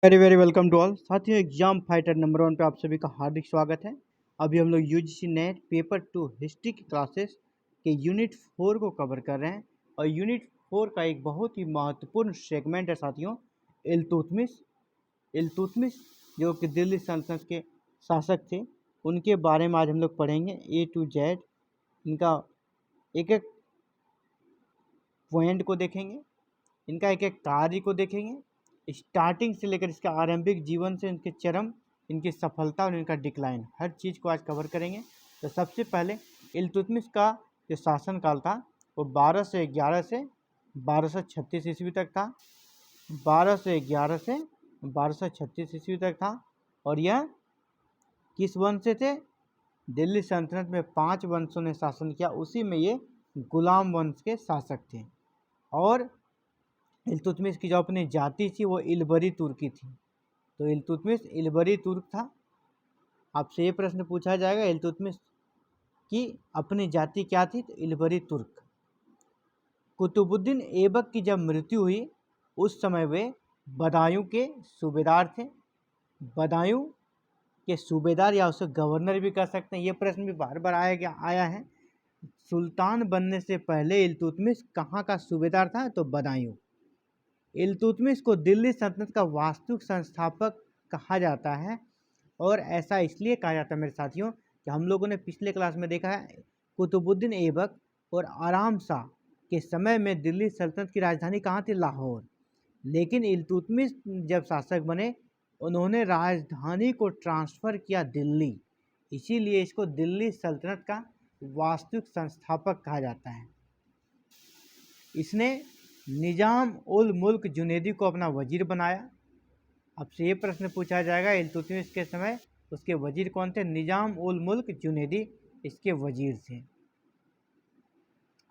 Very very welcome to all साथियों। Exam fighter number 1 पे आप सभी का हार्दिक स्वागत है। अभी हम लोग यूजीसी नेट पेपर 2 हिस्ट्री की क्लासेस के यूनिट 4 को कवर कर रहे हैं और यूनिट 4 का एक बहुत ही महत्वपूर्ण सेगमेंट है साथियों, इल्तुतमिश। इल्तुतमिश जो कि दिल्ली सल्तनत के शासक थे, उनके बारे में आज हम लोग पढ़ेंगे ए टू जेड। इनका एक एक पॉइंट को देखेंगे, इनका एक एक कार्य को देखेंगे, स्टार्टिंग से लेकर इसके आरंभिक जीवन से इनके चरम, इनकी सफलता और इनका डिक्लाइन, हर चीज़ को आज कवर करेंगे। तो सबसे पहले इल्तुतमिश का जो शासनकाल था वो 1211 से 1236 ईस्वी तक था। 1211 से 1236 ईस्वी तक था और यह किस वंश से थे? दिल्ली सल्तनत में 5 वंशों ने शासन किया, उसी में ये गुलाम वंश के शासक थे। और इल्तुतमिश की जो अपनी जाति थी वो इलबरी तुर्की थी। तो इल्तुतमिश इलबरी तुर्क था। आपसे ये प्रश्न पूछा जाएगा, इल्तुतमिश की अपनी जाति क्या थी? तो इलबरी तुर्क। कुतुबुद्दीन ऐबक की जब मृत्यु हुई उस समय वे बदायूं के सूबेदार थे। बदायूं के सूबेदार या उसे गवर्नर भी कह सकते हैं। ये प्रश्न भी बार बार आया है। सुल्तान बनने से पहले इल्तुतमिश कहाँ का सूबेदार था? तो बदायूं। इल्तुतमिश को दिल्ली सल्तनत का वास्तविक संस्थापक कहा जाता है और ऐसा इसलिए कहा जाता है मेरे साथियों कि हम लोगों ने पिछले क्लास में देखा है, कुतुबुद्दीन ऐबक और आराम शाह के समय में दिल्ली सल्तनत की राजधानी कहाँ थी? लाहौर। लेकिन इल्तुतमिश जब शासक बने उन्होंने राजधानी को ट्रांसफ़र किया दिल्ली, इसीलिए इसको दिल्ली सल्तनत का वास्तविक संस्थापक कहा जाता है। इसने निज़ाम उल मुल्क जुनैदी को अपना वजीर बनाया। आपसे ये प्रश्न पूछा जाएगा, इल्तुतमिश के समय उसके वजीर कौन थे? निज़ाम उल मुल्क जुनैदी इसके वजीर थे।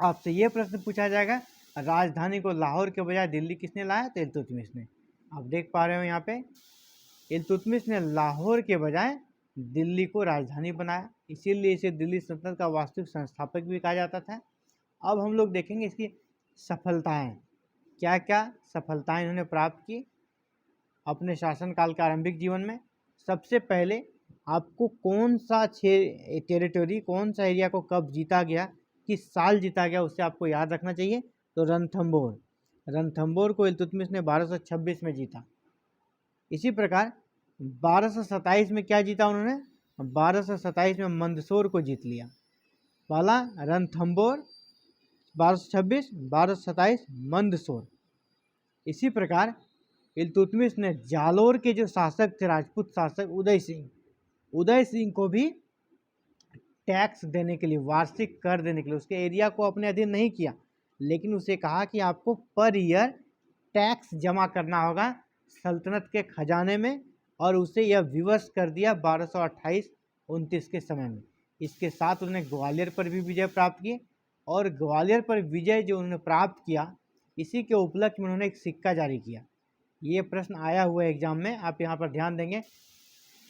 आपसे ये प्रश्न पूछा जाएगा, राजधानी को लाहौर के बजाय दिल्ली किसने लाया? तो इल्तुतमिश ने। आप देख पा रहे हो यहाँ पे, इल्तुतमिश ने लाहौर के बजाय दिल्ली को राजधानी बनाया, इसीलिए इसे दिल्ली सल्तनत का वास्तविक संस्थापक भी कहा जाता था। अब हम लोग देखेंगे इसकी सफलताएं, क्या क्या सफलताएं इन्होंने प्राप्त की अपने शासनकाल के आरंभिक जीवन में। सबसे पहले आपको कौन सा टेरिटरी, कौन सा एरिया को कब जीता गया, किस साल जीता गया, उससे आपको याद रखना चाहिए। तो रणथंबोर, रणथंबोर को इल्तुतमिश ने 1226 में जीता। इसी प्रकार 1227 में क्या जीता उन्होंने? 1227 में मंदसौर को जीत लिया। पहला रणथंबोर 1226, 1227 मंदसौर। इसी प्रकार इल्तुतमिश ने जालोर के जो शासक थे, राजपूत शासक उदय सिंह को भी टैक्स देने के लिए, वार्षिक कर देने के लिए, उसके एरिया को अपने अधीन नहीं किया, लेकिन उसे कहा कि आपको पर ईयर टैक्स जमा करना होगा सल्तनत के खजाने में, और उसे यह विवश कर दिया 1228-29 के समय में। इसके साथ उन्होंने ग्वालियर पर भी विजय प्राप्त की, और ग्वालियर पर विजय जो उन्होंने प्राप्त किया, इसी के उपलक्ष्य में उन्होंने एक सिक्का जारी किया। ये प्रश्न आया हुआ है एग्जाम में, आप यहाँ पर ध्यान देंगे।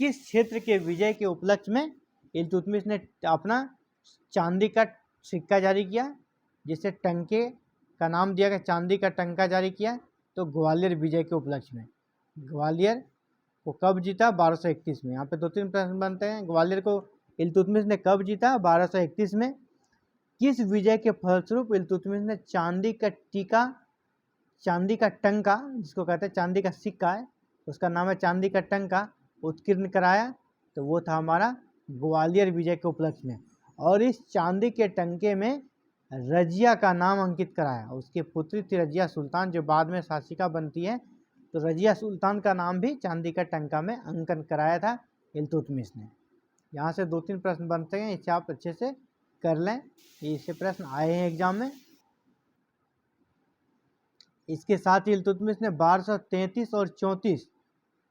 किस क्षेत्र के विजय के उपलक्ष्य में इल्तुतमिश ने अपना चांदी का सिक्का जारी किया, जिसे टंके का नाम दिया गया, चांदी का टंका जारी किया? तो ग्वालियर विजय के उपलक्ष्य में। ग्वालियर को कब जीता? 1231 में। यहाँ पे 2-3 प्रश्न बनते हैं। ग्वालियर को इल्तुतमिश ने कब जीता? 1231 में। किस विजय के फलस्वरूप इल्तुतमिश ने चांदी का टीका, चांदी का टंका, जिसको कहते हैं चांदी का सिक्का है, उसका नाम है चांदी का टंका, उत्कीर्ण कराया? तो वो था हमारा ग्वालियर विजय के उपलक्ष्य में। और इस चांदी के टंके में रजिया का नाम अंकित कराया। उसकी पुत्री थी रजिया सुल्तान, जो बाद में शासिका बनती है। तो रजिया सुल्तान का नाम भी चांदी का टंका में अंकन कराया था इल्तुतमिश ने। यहाँ से 2-3 प्रश्न बनते हैं, इसे आप अच्छे से कर लें, इससे प्रश्न आए हैं एग्जाम में। इसके साथ ही इल्तुतमिश ने 1233 और 34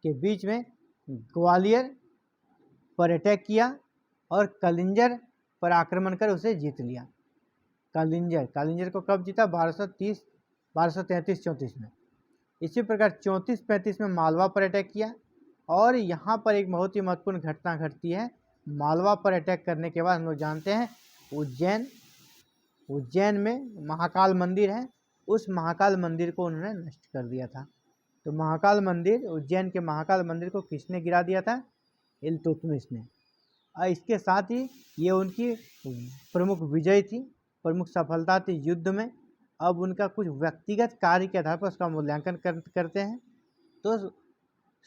के बीच में ग्वालियर पर अटैक किया और कलिंजर पर आक्रमण कर उसे जीत लिया। कलिंजर को कब जीता? 1233-34 में। इसी प्रकार 34-35 में मालवा पर अटैक किया, और यहाँ पर एक बहुत ही महत्वपूर्ण घटना घटती है। मालवा पर अटैक करने के बाद हम लोग जानते हैं उज्जैन में महाकाल मंदिर है, उस महाकाल मंदिर को उन्होंने नष्ट कर दिया था। तो महाकाल मंदिर, उज्जैन के महाकाल मंदिर को किसने गिरा दिया था? इल्तुतमिश ने। और इसके साथ ही ये उनकी प्रमुख विजय थी, प्रमुख सफलता थी युद्ध में। अब उनका कुछ व्यक्तिगत कार्य के आधार पर उसका मूल्यांकन करते हैं। तो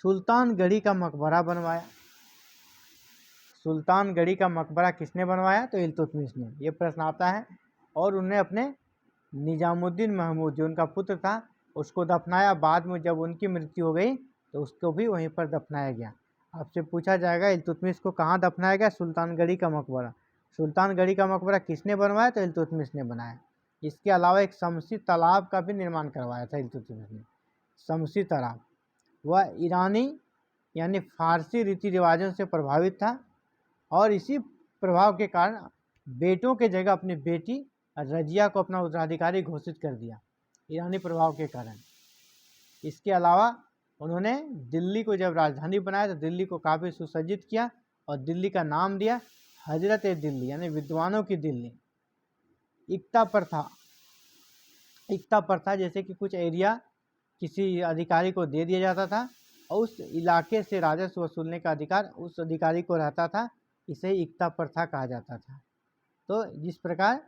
सुल्तानगढ़ी का मकबरा बनवाया। सुल्तानगढ़ी का मकबरा किसने बनवाया? तो इल्तुतमिश ने। ये प्रश्न आता है। और उन्हें अपने निजामुद्दीन महमूद जो उनका पुत्र था उसको दफनाया। बाद में जब उनकी मृत्यु हो गई तो उसको भी वहीं पर दफनाया गया। आपसे पूछा जाएगा इल्तुतमिश को कहाँ दफनाया गया? सुल्तानगढ़ी का मकबरा। सुल्तानगढ़ी का मकबरा किसने बनवाया? तो इल्तुतमिश ने बनाया। इसके अलावा एक शमसी तालाब का भी निर्माण करवाया था इल्तुतमिश ने। शमसी तालाब वह ईरानी यानी फारसी रीति रिवाजों से प्रभावित था और इसी प्रभाव के कारण बेटों के जगह अपनी बेटी रजिया को अपना उत्तराधिकारी घोषित कर दिया, ईरानी प्रभाव के कारण। इसके अलावा उन्होंने दिल्ली को जब राजधानी बनाया तो दिल्ली को काफ़ी सुसज्जित किया और दिल्ली का नाम दिया हजरत दिल्ली यानी विद्वानों की दिल्ली। इक्ता प्रथा, इक्ता प्रथा जैसे कि कुछ एरिया किसी अधिकारी को दे दिया जाता था और उस इलाके से राजस्व वसूलने का अधिकार उस अधिकारी को रहता था, इसे इक्ता प्रथा कहा जाता था। तो जिस प्रकार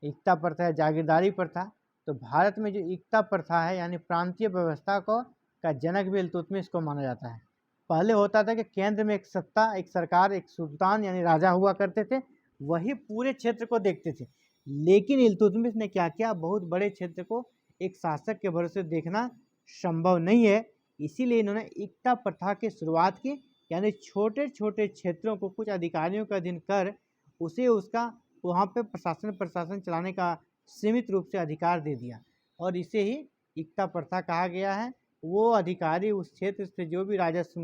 इक्ता प्रथा है जागीरदारी प्रथा, तो भारत में जो इक्ता प्रथा है यानी प्रांतीय व्यवस्था को का जनक भी इल्तुतमिश को माना जाता है। पहले होता था कि केंद्र में एक सत्ता, एक सरकार, एक सुल्तान यानी राजा हुआ करते थे, वही पूरे क्षेत्र को देखते थे। लेकिन इल्तुतमिश ने क्या किया? बहुत बड़े क्षेत्र को एक शासक के भरोसे देखना संभव नहीं है, इसीलिए इन्होंने इक्ता प्रथा की शुरुआत की, यानी छोटे छोटे क्षेत्रों को कुछ अधिकारियों के अधीन कर उसे उसका वहाँ पे प्रशासन चलाने का सीमित रूप से अधिकार दे दिया और इसे ही इक्ता प्रथा कहा गया है। वो अधिकारी उस क्षेत्र से जो भी राजस्व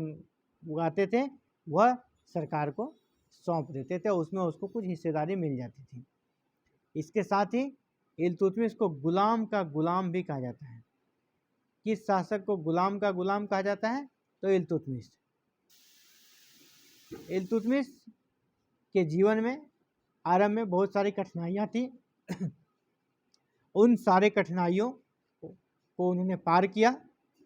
उगाते थे वह सरकार को सौंप देते थे, उसमें उसको कुछ हिस्सेदारी मिल जाती थी। इसके साथ ही इल्तुतमिश को गुलाम का गुलाम भी कहा जाता है। किस शासक को गुलाम का गुलाम कहा जाता है? तो इल्तुतमिश। इल्तुतमिश के जीवन में आरंभ में बहुत सारी कठिनाइयाँ थी उन सारे कठिनाइयों को उन्होंने पार किया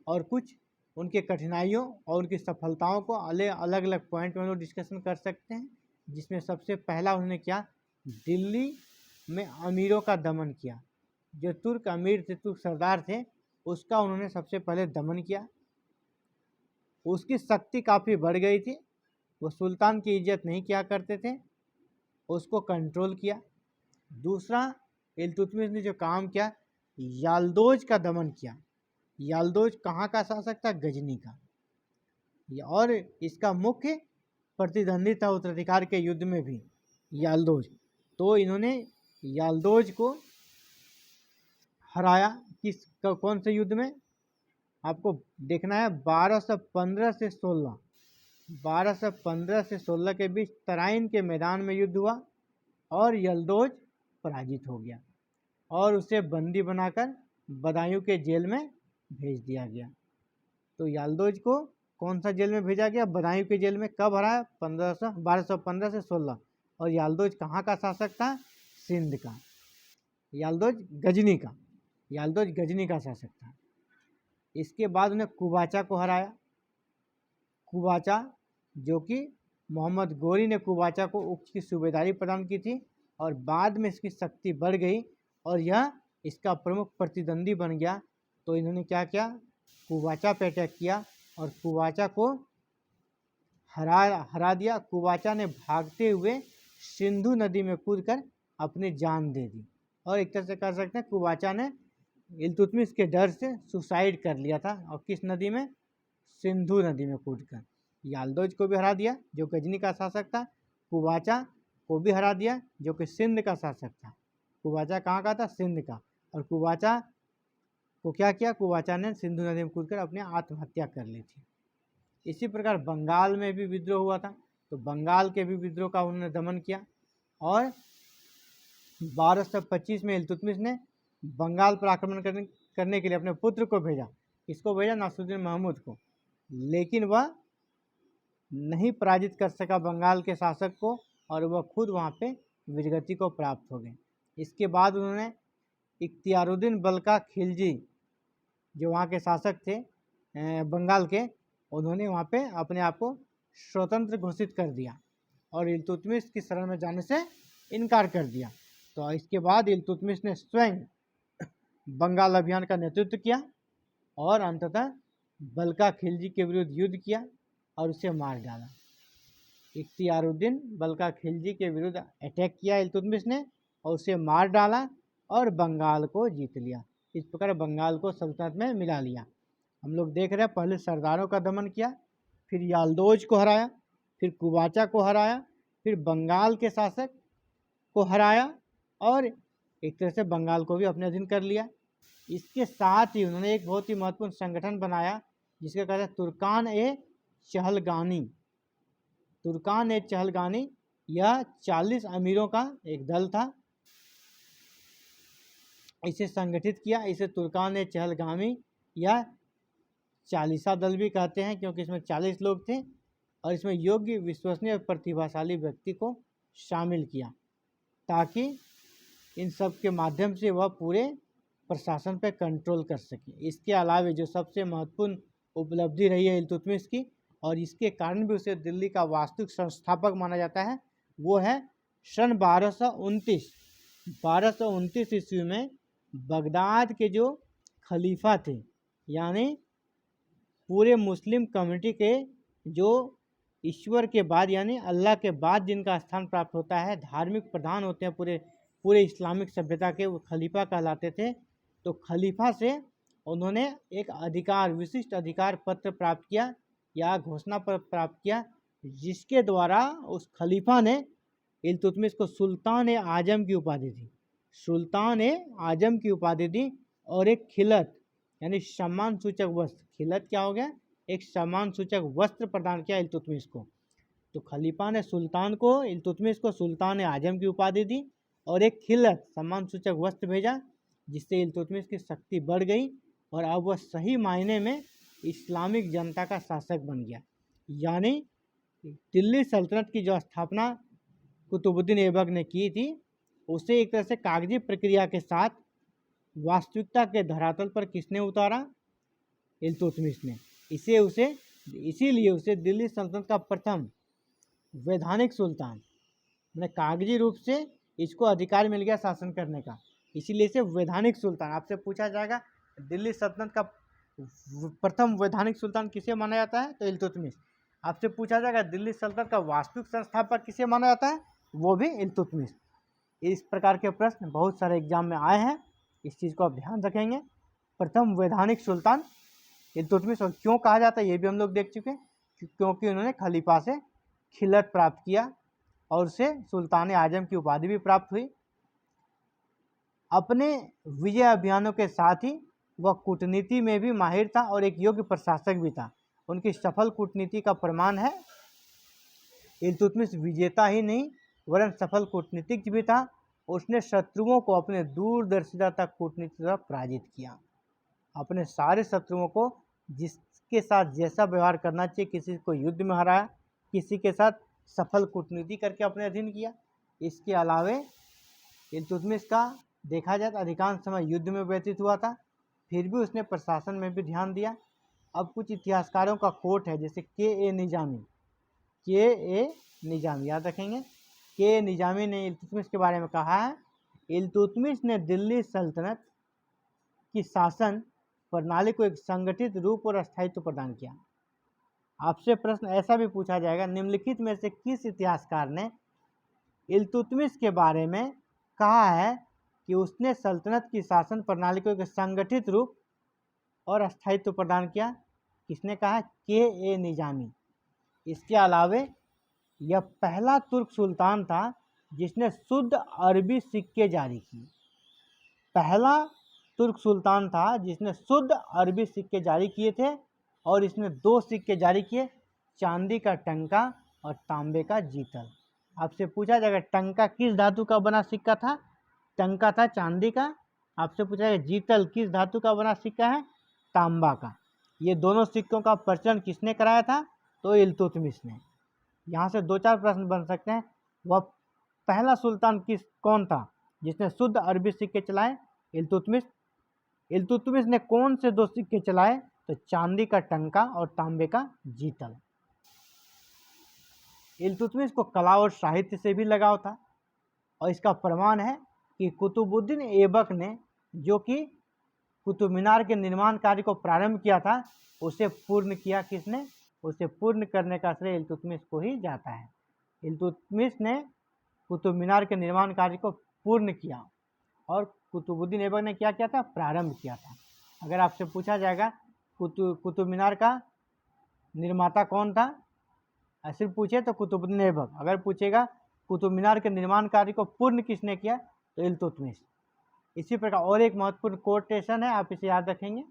और कुछ उनके कठिनाइयों और उनकी सफलताओं को अलग अलग पॉइंट में लोग डिस्कशन कर सकते हैं। जिसमें सबसे पहला उन्होंने क्या? दिल्ली में अमीरों का दमन किया। जो तुर्क अमीर थे, तुर्क सरदार थे, उसका उन्होंने सबसे पहले दमन किया। उसकी शक्ति काफ़ी बढ़ गई थी, वो सुल्तान की इज्जत नहीं किया करते थे, उसको कंट्रोल किया। दूसरा इल्तुतमिश ने जो काम किया, याल्दोज का दमन किया। याल्दोज कहाँ का शासक था? गजनी का। और इसका मुख्य प्रतिद्वंदी था उत्तराधिकार के युद्ध में भी याल्दोज। तो इन्होंने याल्दोज को हराया। कौन से युद्ध में? आपको देखना है 1215 से 16, 1215 से 16 के बीच तराइन के मैदान में युद्ध हुआ और यल्दोज पराजित हो गया और उसे बंदी बनाकर बदायूं के जेल में भेज दिया गया। तो याल्दोज को कौन सा जेल में भेजा गया? बदायूं के जेल में। कब हराया? 1215 से 16। और याल्दोज कहाँ का शासक था? सिंध का। याल्दोज गजनी का, याल्दोज गजनी का शासक था। इसके बाद उन्हें कुबाचा को हराया। कुबाचा जो कि मोहम्मद गोरी ने कुबाचा को उसकी सूबेदारी प्रदान की थी और बाद में इसकी शक्ति बढ़ गई और यह इसका प्रमुख प्रतिद्वंदी बन गया। तो इन्होंने क्या किया? कुबाचा पे अटैक किया और कुबाचा को हरा दिया। कुबाचा ने भागते हुए सिंधु नदी में कूदकर अपनी जान दे दी और एक तरह से कह सकते हैं कुबाचा ने इल्तुतमिश के डर से सुसाइड कर लिया था। और किस नदी में? सिंधु नदी में कूदकर। याल्दोज को भी हरा दिया जो गजनी का शासक था, कुबाचा को भी हरा दिया जो कि सिंध का शासक था। कुबाचा कहाँ का था? सिंध का। और कुबाचा को क्या किया? कुबाचा ने सिंधु नदी में कूदकर अपनी आत्महत्या कर ली थी। इसी प्रकार बंगाल में भी विद्रोह हुआ था, तो बंगाल के भी विद्रोह का उन्होंने दमन किया और 1225 में इल्तुतमिश ने बंगाल पर आक्रमण करने के लिए अपने पुत्र को भेजा। किसको भेजा? नासिरुद्दीन महमूद को। लेकिन वह नहीं पराजित कर सका बंगाल के शासक को और वह खुद वहाँ पे वीरगति को प्राप्त हो गए। इसके बाद उन्होंने इख्तियारुद्दीन बल्का खिलजी जो वहाँ के शासक थे बंगाल के, उन्होंने वहाँ पे अपने आप को स्वतंत्र घोषित कर दिया और इल्तुतमिश की शरण में जाने से इनकार कर दिया। तो इसके बाद इल्तुतमिश ने स्वयं बंगाल अभियान का नेतृत्व किया और अंततः बल्का खिलजी के विरुद्ध युद्ध किया और उसे मार डाला। इख्तियारुद्दीन बल्का खिलजी के विरुद्ध अटैक किया इल्तुतमिश ने और उसे मार डाला और बंगाल को जीत लिया। इस प्रकार बंगाल को सल्तनत में मिला लिया। हम लोग देख रहे हैं, पहले सरदारों का दमन किया, फिर याल्दोज को हराया, फिर कुबाचा को हराया, फिर बंगाल के शासक को हराया और एक तरह से बंगाल को भी अपने अधीन कर लिया। इसके साथ ही उन्होंने एक बहुत ही महत्वपूर्ण संगठन बनाया जिसका कहते हैं तुर्कान ए चहलगानी। तुर्कान ए चहलगानी यह 40 अमीरों का एक दल था। इसे संगठित किया। इसे तुर्कान ए चहलगामी या चालीसा दल भी कहते हैं क्योंकि इसमें 40 लोग थे और इसमें योग्य, विश्वसनीय और प्रतिभाशाली व्यक्ति को शामिल किया ताकि इन सब के माध्यम से वह पूरे प्रशासन पर कंट्रोल कर सके। इसके अलावा जो सबसे महत्वपूर्ण उपलब्धि रही है इल्तुतमिश की और इसके कारण भी उसे दिल्ली का वास्तविक संस्थापक माना जाता है, वो है सन 1229 ईस्वी में बगदाद के जो खलीफा थे, यानी पूरे मुस्लिम कम्युनिटी के जो ईश्वर के बाद यानी अल्लाह के बाद जिनका स्थान प्राप्त होता है, धार्मिक प्रधान होते हैं पूरे इस्लामिक सभ्यता के, वो खलीफा कहलाते थे। तो खलीफा से उन्होंने एक अधिकार, विशिष्ट अधिकार पत्र प्राप्त किया या घोषणा पत्र प्राप्त किया जिसके द्वारा उस खलीफा ने इल्तुतमिश को सुल्तान ए आजम की उपाधि दी। सुल्तान ए आजम की उपाधि दी और एक खिलत यानी सम्मान सूचक वस्त्र, खिलत क्या हो गया, एक सम्मान सूचक वस्त्र प्रदान किया इल्तुतमिश को। तो खलीफा ने इल्तुतमिश को सुल्तान ए आजम की उपाधि दी और एक खिलत सम्मान सूचक वस्त्र भेजा जिससे इल्तुतमिश की शक्ति बढ़ गई और अब वह सही मायने में इस्लामिक जनता का शासक बन गया। यानी दिल्ली सल्तनत की जो स्थापना कुतुबुद्दीन ऐबक ने की थी उसे एक तरह से कागजी प्रक्रिया के साथ वास्तविकता के धरातल पर किसने उतारा, इल्तुतमिश ने। इसीलिए उसे दिल्ली सल्तनत का प्रथम वैधानिक सुल्तान, मैंने कागजी रूप से इसको अधिकार मिल गया शासन करने का, इसीलिए इसे वैधानिक सुल्तान। आपसे पूछा जाएगा दिल्ली सल्तनत का प्रथम वैधानिक सुल्तान किसे माना जाता है, तो इल्तुतमिश। आपसे पूछा जाएगा दिल्ली सल्तनत का वास्तविक संस्थापक किसे माना जाता है, वो भी इल्तुतमिश। इस प्रकार के प्रश्न बहुत सारे एग्जाम में आए हैं, इस चीज़ को आप ध्यान रखेंगे। प्रथम वैधानिक सुल्तान इल्तुतमिश, और क्यों कहा जाता है ये भी हम लोग देख चुके हैं, क्योंकि उन्होंने खलीफा से खिलत प्राप्त किया और उसे सुल्तान आजम की उपाधि भी प्राप्त हुई। अपने विजय अभियानों के साथ ही वह कूटनीति में भी माहिर था और एक योग्य प्रशासक भी था। उनकी सफल कूटनीति का प्रमाण है इल्तुतमिश विजेता ही नहीं वरन सफल कूटनीतिज्ञ भी था। उसने शत्रुओं को अपने दूरदर्शिता तक कूटनीति द्वारा पराजित किया। अपने सारे शत्रुओं को जिसके साथ जैसा व्यवहार करना चाहिए, किसी को युद्ध में हराया, किसी के साथ सफल कूटनीति करके अपने अधीन किया। इसके अलावे इल्तुतमिश का देखा जाए तो अधिकांश समय युद्ध में व्यतीत हुआ था, फिर भी उसने प्रशासन में भी ध्यान दिया। अब कुछ इतिहासकारों का कोट है, जैसे के ए निजामी याद रखेंगे। के निजामी ने इल्तुतमिश के बारे में कहा है, इल्तुतमिश ने दिल्ली सल्तनत की शासन प्रणाली को एक संगठित रूप और स्थायित्व प्रदान किया। आपसे प्रश्न ऐसा भी पूछा जाएगा, निम्नलिखित में से किस इतिहासकार ने इल्तुतमिश के बारे में कहा है कि उसने सल्तनत की शासन प्रणाली को एक संगठित रूप और स्थायित्व प्रदान किया? किसने कहा? के ए निजामी। इसके अलावे यह पहला तुर्क सुल्तान था जिसने शुद्ध अरबी सिक्के जारी किए। पहला तुर्क सुल्तान था जिसने शुद्ध अरबी सिक्के जारी किए थे और इसने 2 सिक्के जारी किए, चांदी का टंका और तांबे का जीतल। आपसे पूछा जाएगा टंका किस धातु का बना सिक्का था? टंका था चांदी का। आपसे पूछा जाएगा जीतल किस धातु का बना सिक्का है? तांबा का। ये दोनों सिक्कों का प्रचलन किसने कराया था? तो इल्तुतमिश ने। यहाँ से 2-4 प्रश्न बन सकते हैं। वह पहला सुल्तान कौन था जिसने शुद्ध अरबी सिक्के चलाए? इल्तुतमिश। इल्तुतमिश ने कौन से 2 सिक्के चलाए तो चांदी का टंका और तांबे का जीतल। इल्तुतमिश को कला और साहित्य से भी लगाव था और इसका प्रमाण है कि कुतुबुद्दीन ऐबक ने जो कि कुतुब मीनार के निर्माण कार्य को प्रारंभ किया था, उसे पूर्ण किया किसने? उसे पूर्ण करने का श्रेय इल्तुतमिश को ही जाता है। इल्तुतमिश ने कुतुब मीनार के निर्माण कार्य को पूर्ण किया और कुतुबुद्दीन ऐबक ने क्या किया था? प्रारंभ किया था। अगर आपसे पूछा जाएगा कुतुब मीनार का निर्माता कौन था, सिर्फ पूछे तो कुतुबुद्दीन ऐबक। अगर पूछेगा कुतुब मीनार के निर्माण कार्य को पूर्ण किसने किया, तो इल्तुतमिश। इसी प्रकार और एक महत्वपूर्ण कोटेशन है, आप इसे याद रखेंगे।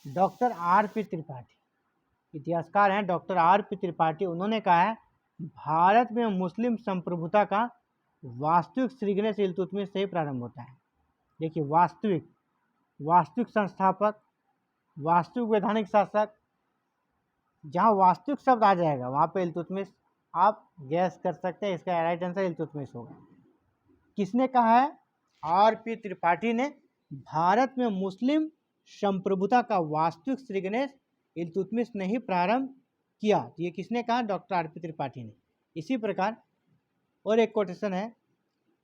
Doctor RP. त्रिपाठी, इतिहासकार हैं डॉक्टर आर.पी. त्रिपाठी, उन्होंने कहा है भारत में मुस्लिम संप्रभुता का वास्तविक श्री से इल्तुतमिश से ही प्रारंभ होता है। देखिए, वास्तविक संस्थापक, वास्तविक वैधानिक शासक, जहाँ वास्तविक शब्द आ जाएगा वहाँ पे इल्तुतमिश आप गैस कर सकते हैं, इसका राइट आंसर इल्तुतमिश होगा। किसने कहा है? आर.पी. त्रिपाठी ने भारत में मुस्लिम संप्रभुता का वास्तविक श्री गणेश इल्तुतमिश ने ही प्रारंभ किया। तो ये किसने कहा? Doctor RP. त्रिपाठी ने। इसी प्रकार और एक कोटेशन है,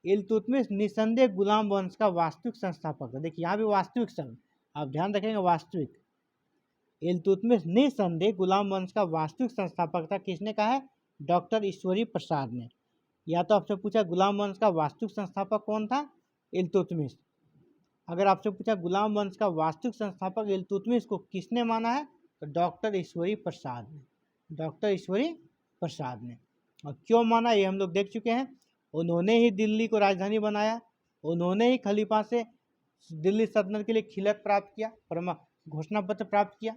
इल्तुतमिश निसंदेह गुलाम वंश का वास्तविक संस्थापक था। देखिए यहाँ भी वास्तविक शब्द आप ध्यान रखेंगे, वास्तविक। इल्तुतमिश निसंदेह गुलाम वंश का वास्तविक संस्थापक था। किसने कहा है? डॉक्टर ईश्वरी प्रसाद ने। या तो आपसे पूछा गुलाम वंश का वास्तविक संस्थापक कौन था? इल्तुतमिश। अगर आपसे पूछा गुलाम वंश का वास्तविक संस्थापक इल्तुतमिश को किसने माना है, तो डॉक्टर ईश्वरी प्रसाद ने। डॉक्टर ईश्वरी प्रसाद ने। और क्यों माना ये हम लोग देख चुके हैं। उन्होंने ही दिल्ली को राजधानी बनाया, उन्होंने ही खलीफा से दिल्ली सल्तनत के लिए खिलत प्राप्त किया, घोषणा पत्र प्राप्त किया।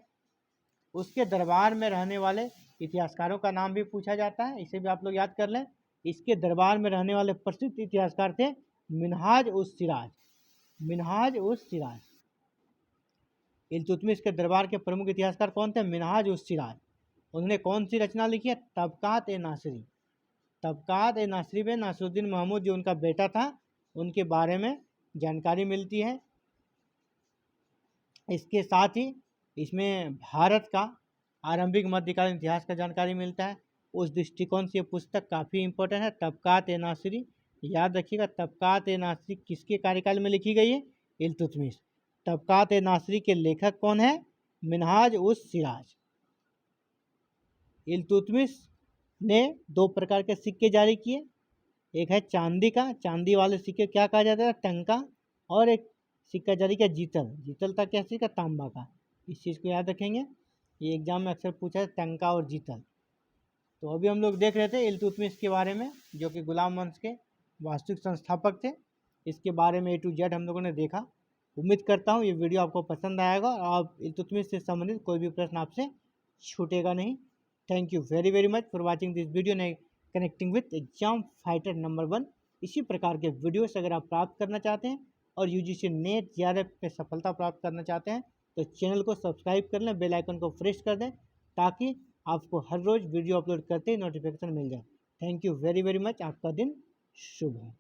उसके दरबार में रहने वाले इतिहासकारों का नाम भी पूछा जाता है, इसे भी आप लोग याद कर लें। इसके दरबार में रहने वाले प्रसिद्ध इतिहासकार थे मिनहाज उस सिराज। मिनहाज उस सिराज। इल्तुतमिश के दरबार के प्रमुख इतिहासकार कौन थे? मिनहाज उस सिराज। उन्होंने कौन सी रचना लिखी है? तबकात ए नासिरी। तबकात ए नासिरी में नासिरुद्दीन महमूद जो उनका बेटा था, उनके बारे में जानकारी मिलती है। इसके साथ ही इसमें भारत का आरंभिक मध्यकालीन इतिहास का जानकारी मिलता है। उस दृष्टिकोण से ये पुस्तक काफ़ी इम्पोर्टेंट है। तबकात ए नासिरी, याद रखिएगा, तबकात ए नासिरी किसके कार्यकाल में लिखी गई है? इल्तुतमिश। तबकात ए नासिरी के लेखक कौन है? मिनहाज उस सिराज। इल्तुतमिश ने 2 प्रकार के सिक्के जारी किए। एक है चांदी का, चांदी वाले सिक्के क्या कहा जाता है? टंका। और एक सिक्का जारी किया जीतल। जीतल था क्या सिक्का? तांबा का। इस चीज़ को याद रखेंगे, ये एग्जाम में अक्सर पूछा है, टंका और जीतल। तो अभी हम लोग देख रहे थे इल्तुतमिश के बारे में, जो कि गुलाम वंश के वास्तविक संस्थापक थे। इसके बारे में A to Z हम लोगों ने देखा। उम्मीद करता हूँ ये वीडियो आपको पसंद आएगा और आप इल्तुतमिश से संबंधित कोई भी प्रश्न आपसे छूटेगा नहीं। Thank you very very much for watching this video connecting with exam fighter number 1। इसी प्रकार के वीडियोस अगर आप प्राप्त करना चाहते हैं और UGC नेट JRF में सफलता प्राप्त करना चाहते हैं तो चैनल को सब्सक्राइब कर लें, बेल आइकन को प्रेस कर दें ताकि आपको हर रोज़ वीडियो अपलोड करते ही नोटिफिकेशन मिल जाए। Thank you very very much. आपका दिन शुभ हो।